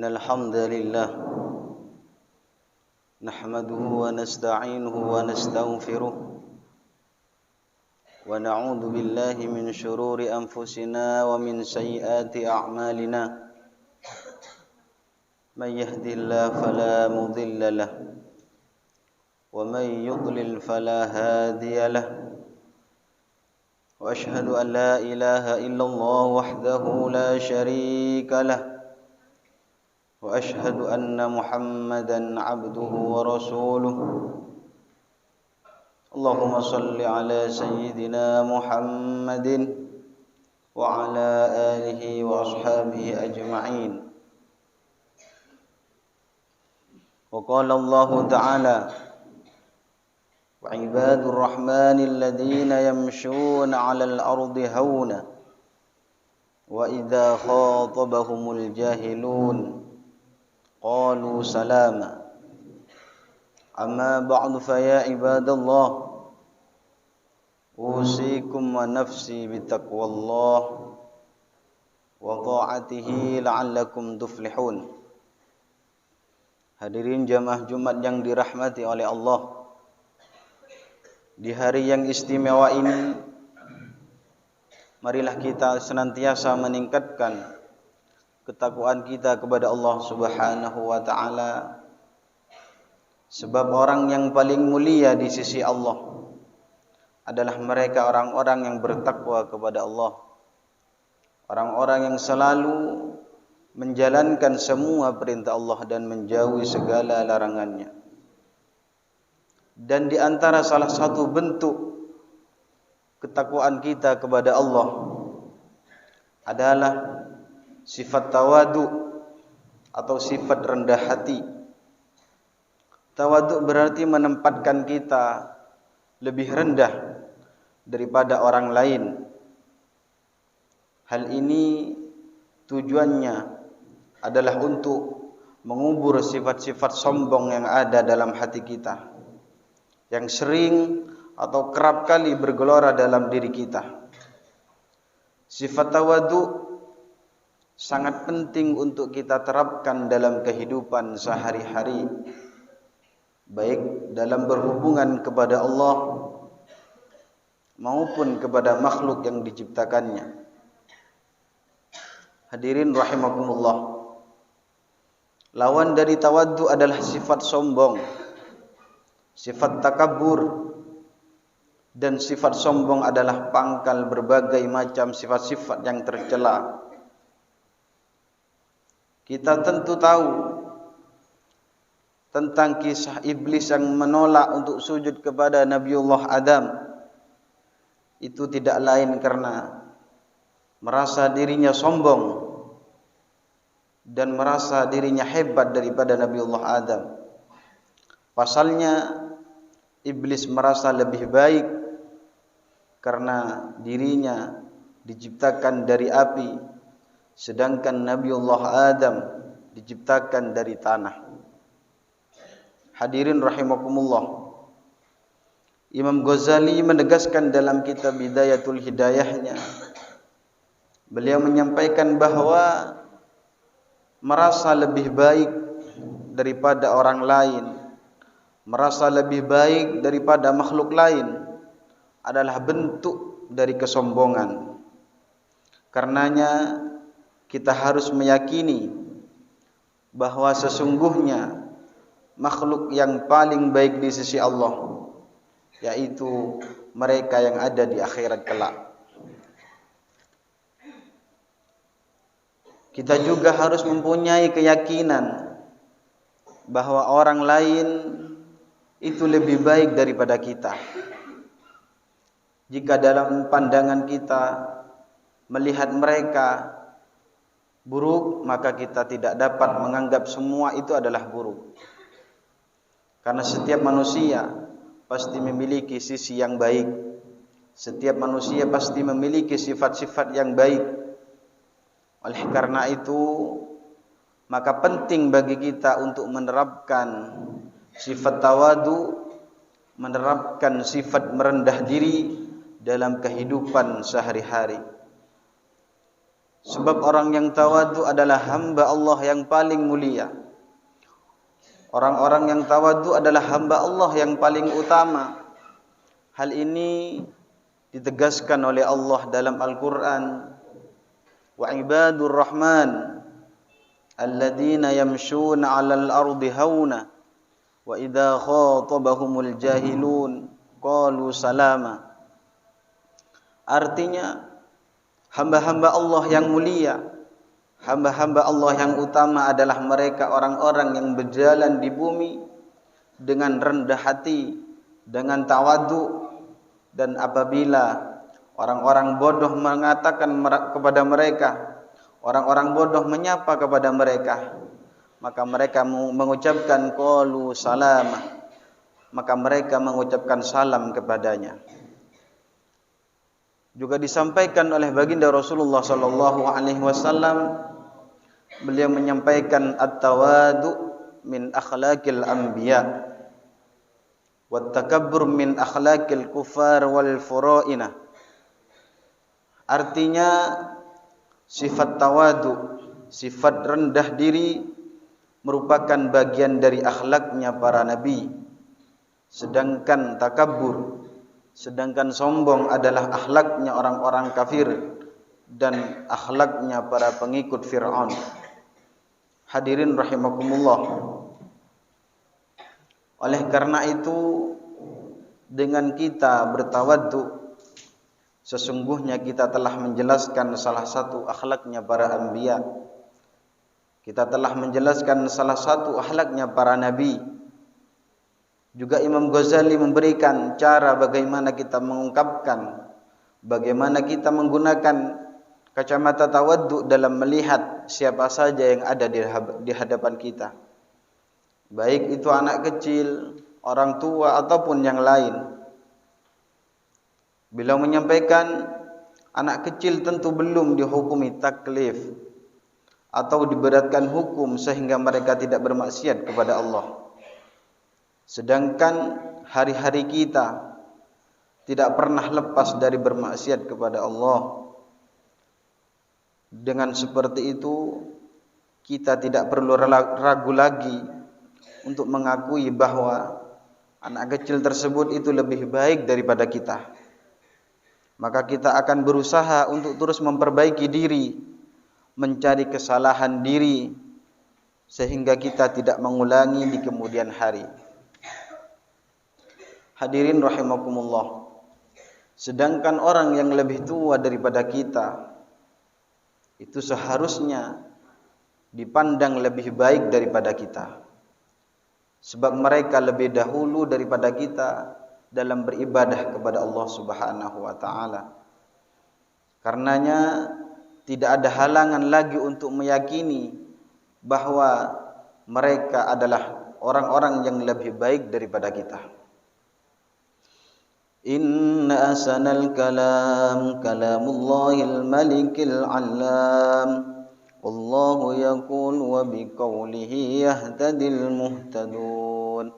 إن الحمد لله نحمده ونستعينه ونستغفره ونعوذ بالله من شرور أنفسنا ومن سيئات أعمالنا من يهد الله فلا مضل له ومن يضلل فلا هادي له وأشهد أن لا إله إلا الله وحده لا شريك له وأشهد أن محمدا عبده ورسوله اللهم صل على سيدنا محمد وعلى آله وأصحابه أجمعين وقال الله تعالى وعباد الرحمن الذين يمشون على الأرض هونا وإذا خاطبهم الجاهلون قالوا سلاما أما بعد فيا عباد الله أوصيكم ونفسي بتقوى الله وطاعته لعلكم تفلحون. Hadirin jamaah Jumat yang dirahmati oleh Allah, di hari yang istimewa ini marilah kita senantiasa meningkatkan ketakwaan kita kepada Allah Subhanahu wa taala, sebab orang yang paling mulia di sisi Allah adalah mereka orang-orang yang bertakwa kepada Allah, orang-orang yang selalu menjalankan semua perintah Allah dan menjauhi segala larangannya. Dan di antara salah satu bentuk ketakwaan kita kepada Allah adalah sifat tawadu atau sifat rendah hati. Tawadu berarti menempatkan kita lebih rendah daripada orang lain. Hal ini tujuannya adalah untuk mengubur sifat-sifat sombong yang ada dalam hati kita, yang sering atau kerap kali bergelora dalam diri kita. Sifat tawadu sangat penting untuk kita terapkan dalam kehidupan sehari-hari, baik dalam berhubungan kepada Allah maupun kepada makhluk yang diciptakannya. Hadirin rahimakumullah, lawan dari tawaddu adalah sifat sombong, sifat takabur, dan sifat sombong adalah pangkal berbagai macam sifat-sifat yang tercela. Kita tentu tahu tentang kisah iblis yang menolak untuk sujud kepada Nabiullah Adam. Itu tidak lain karena merasa dirinya sombong dan merasa dirinya hebat daripada Nabiullah Adam. Pasalnya iblis merasa lebih baik karena dirinya diciptakan dari api, sedangkan Nabiullah Adam diciptakan dari tanah. Hadirin rahimakumullah, Imam Ghazali menegaskan dalam kitab Bidayatul Hidayahnya, beliau menyampaikan bahwa merasa lebih baik daripada orang lain, merasa lebih baik daripada makhluk lain adalah bentuk dari kesombongan. Karenanya kita harus meyakini bahwa sesungguhnya makhluk yang paling baik di sisi Allah yaitu mereka yang ada di akhirat kelak. Kita juga harus mempunyai keyakinan bahwa orang lain itu lebih baik daripada kita. Jika dalam pandangan kita melihat mereka buruk, maka kita tidak dapat menganggap semua itu adalah buruk. Karena setiap manusia pasti memiliki sisi yang baik. Setiap manusia pasti memiliki sifat-sifat yang baik. Oleh karena itu, maka penting bagi kita untuk menerapkan sifat tawadu, menerapkan sifat merendah diri dalam kehidupan sehari-hari. Sebab orang yang tawadu adalah hamba Allah yang paling mulia. Orang-orang yang tawadu adalah hamba Allah yang paling utama. Hal ini ditegaskan oleh Allah dalam Al-Quran. Wa ibadur rahman alladzina yamshuna 'alal ardi hauna wa idza khatabahumul jahilun qalu salama. Artinya hamba-hamba Allah yang mulia, hamba-hamba Allah yang utama adalah mereka orang-orang yang berjalan di bumi dengan rendah hati, dengan tawadu. Dan apabila orang-orang bodoh mengatakan kepada mereka, orang-orang bodoh menyapa kepada mereka, maka mereka mengucapkan qalu salama, maka mereka mengucapkan salam kepadanya. Juga disampaikan oleh baginda Rasulullah sallallahu alaihi wasallam, beliau menyampaikan at-tawadu min akhlaqil anbiya wat takabbur min akhlaqil kufar wal fura'ina. Artinya sifat tawadu, sifat rendah diri merupakan bagian dari akhlaknya para nabi. Sedangkan takabbur, sedangkan sombong adalah akhlaknya orang-orang kafir dan akhlaknya para pengikut Fir'aun. Hadirin rahimakumullah. Oleh karena itu, dengan kita bertawaddu, sesungguhnya kita telah menjelaskan salah satu akhlaknya para anbiya. Kita telah menjelaskan salah satu akhlaknya para nabi. Juga Imam Ghazali memberikan cara bagaimana kita mengungkapkan, bagaimana kita menggunakan kacamata tawaddu dalam melihat siapa saja yang ada di hadapan kita. Baik itu anak kecil, orang tua ataupun yang lain. Beliau menyampaikan anak kecil tentu belum dihukumi taklif atau diberatkan hukum sehingga mereka tidak bermaksiat kepada Allah. Sedangkan hari-hari kita tidak pernah lepas dari bermaksiat kepada Allah. Dengan seperti itu, kita tidak perlu ragu lagi untuk mengakui bahwa anak kecil tersebut itu lebih baik daripada kita. Maka kita akan berusaha untuk terus memperbaiki diri, mencari kesalahan diri, sehingga kita tidak mengulangi di kemudian hari. Hadirin rahimakumullah. Sedangkan orang yang lebih tua daripada kita itu seharusnya dipandang lebih baik daripada kita. Sebab mereka lebih dahulu daripada kita dalam beribadah kepada Allah Subhanahu wa taala. Karenanya tidak ada halangan lagi untuk meyakini bahwa mereka adalah orang-orang yang lebih baik daripada kita. Inna asanal kalam kalamullahil malikil alam. Wallahu yaqul wa biqaulihi yahtadil muhtadun.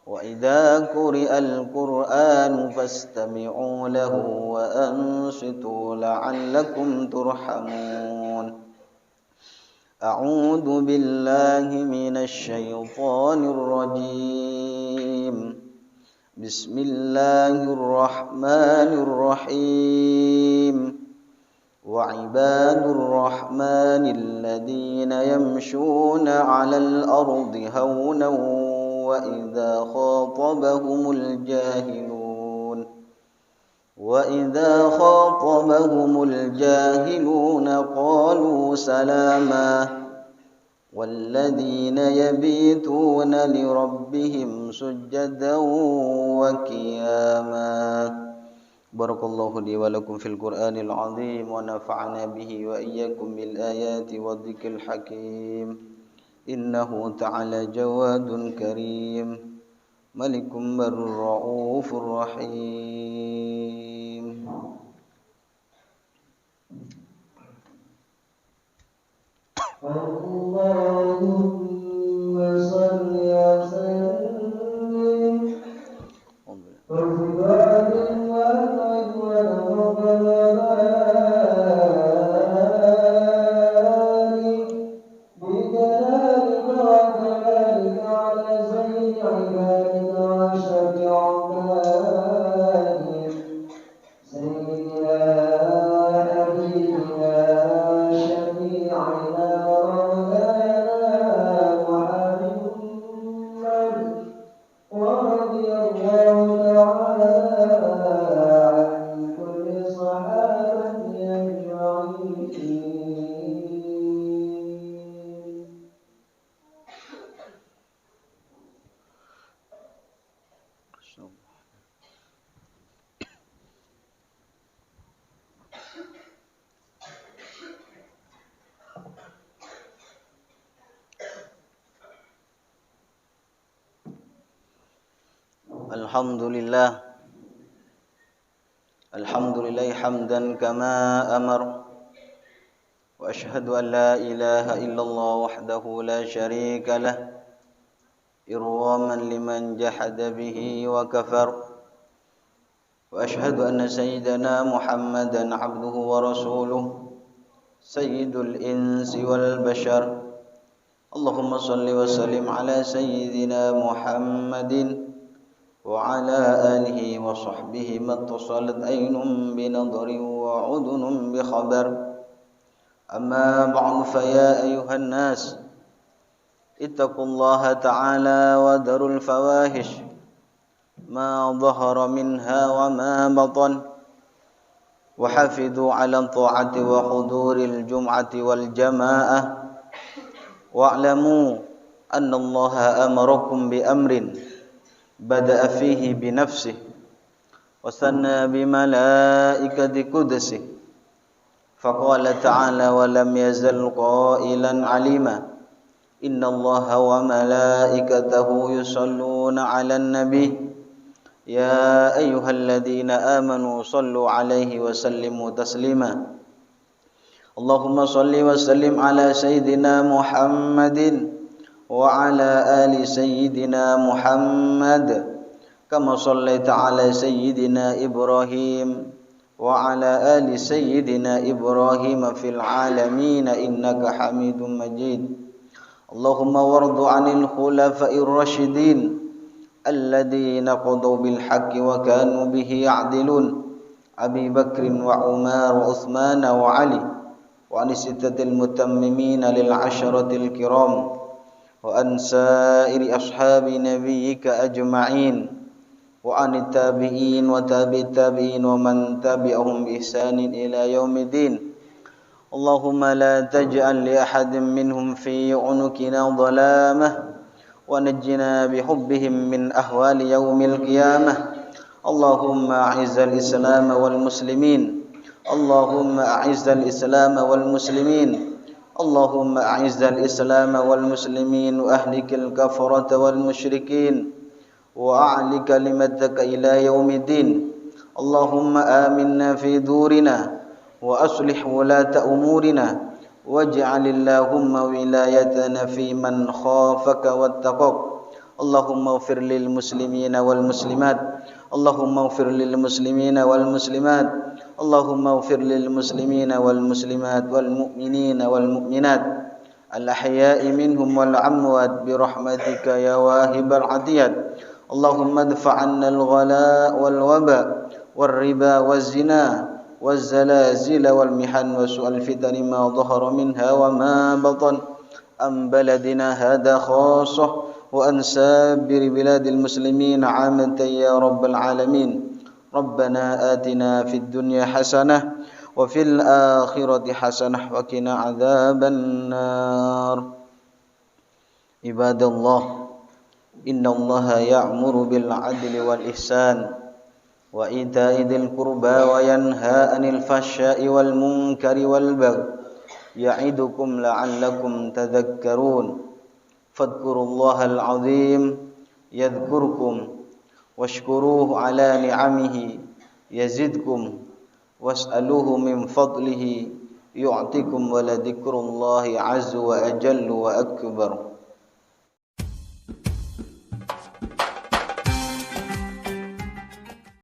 Wa idza quri'al Qur'anu fastami'u lahu wa ansitu la'allakum turhamun. A'udzu billahi minasy syaithanir rajim. Bismillahirrahmanirrahim. Wa ibadur rahmanil ladzina yamshuna 'alal ardi hawnan wa idza khatabahumul jahilun qalu salama. وَالَّذِينَ يَبِيتُونَ لِرَبِّهِمْ سُجَّدًا وَقِيَامًا. Barakallahu li wa lakum fil Qur'anil azim wa nafa'ana bihi wa iyyakum bil ayati wadh-dhikril hakim. Innahu ta'ala jawadun karim, malikum barur raufur rahim. Allahumma salli wa sallim wa Alhamdulillah hamdan kama amar wa ashhadu an la ilaha illallah wahdahu la syarika lah irwaman liman jahada bihi wa kafar wa ashhadu anna sayyidana Muhammadan abduhu wa rasuluh sayyidul insi wal bashar Allahumma salli wa sallim ala sayyidina Muhammadin وعلى آله وصحبه ما اتصلت عين بنظر وعذن بخبر أما بعد فيا أيها الناس اتقوا الله تعالى وذروا الفواحش ما ظهر منها وما بطن وحافظوا على الطاعة وحضور الجمعة والجماعة واعلموا أن الله أمركم بأمر بدأ فيه بنفسه وثنى بملائكة قدسه فقال تعالى ولم يزل قائلا عليما إن الله وملائكته يصلون على النبي يا أيها الذين آمنوا صلوا عليه وسلموا تسليما اللهم صل وسلم على سيدنا محمد وعلى آل سيدنا محمد كما صليت على سيدنا إبراهيم وعلى آل سيدنا إبراهيم في العالمين إنك حميد مجيد اللهم وارض عن الخلفاء الراشدين الذين قضوا بالحق وكانوا به يعدلون أبي بكر وعمر وعثمان وعلي وعن الستة المتممين للعشرة الكرام وعن سائر أصحاب نبيك أجمعين وعن التابعين وتابع التابعين ومن تبعهم بإحسان إلى يوم الدين اللهم لا تجعل لأحد منهم في عنقنا ظلامة ونجنا بحبهم من أهوال يوم القيامة اللهم أعز الإسلام والمسلمين اللهم أعز الإسلام والمسلمين اللهم أعز الإسلام والمسلمين وأهلك الكفرة والمشركين وأعل كلمتك إلى يوم الدين اللهم آمنا في دورنا وأصلح ولاة أمورنا واجعل اللهم ولايتنا في من خافك واتقاك اللهم اغفر للمسلمين والمسلمات اللهم اغفر للمسلمين والمسلمات اللهم اغفر للمسلمين والمسلمات والمؤمنين والمؤمنات الأحياء منهم والأموات برحمتك يا واهب العطيات اللهم ادفع عنا الغلاء والوباء والربا والزنا والزلازل والمحن وسوء الفتن ما ظهر منها وما بطن عن بلدنا هذا خاصة وأن سائر بلاد المسلمين عامة يا رب العالمين ربنا آتنا في الدنيا حسنة وفي الآخرة حسنة وقنا عذاب النار عباد الله إن الله يأمر بالعدل والإحسان وإيتاء ذي القربى وينهى عن الفحشاء والمنكر والبغي يعظكم لعلكم تذكرون فاذكروا الله العظيم يذكركم واشكروه على نعمه يزدكم واسألوه من فضله يعطكم ولذكر الله عز وأجل وأكبر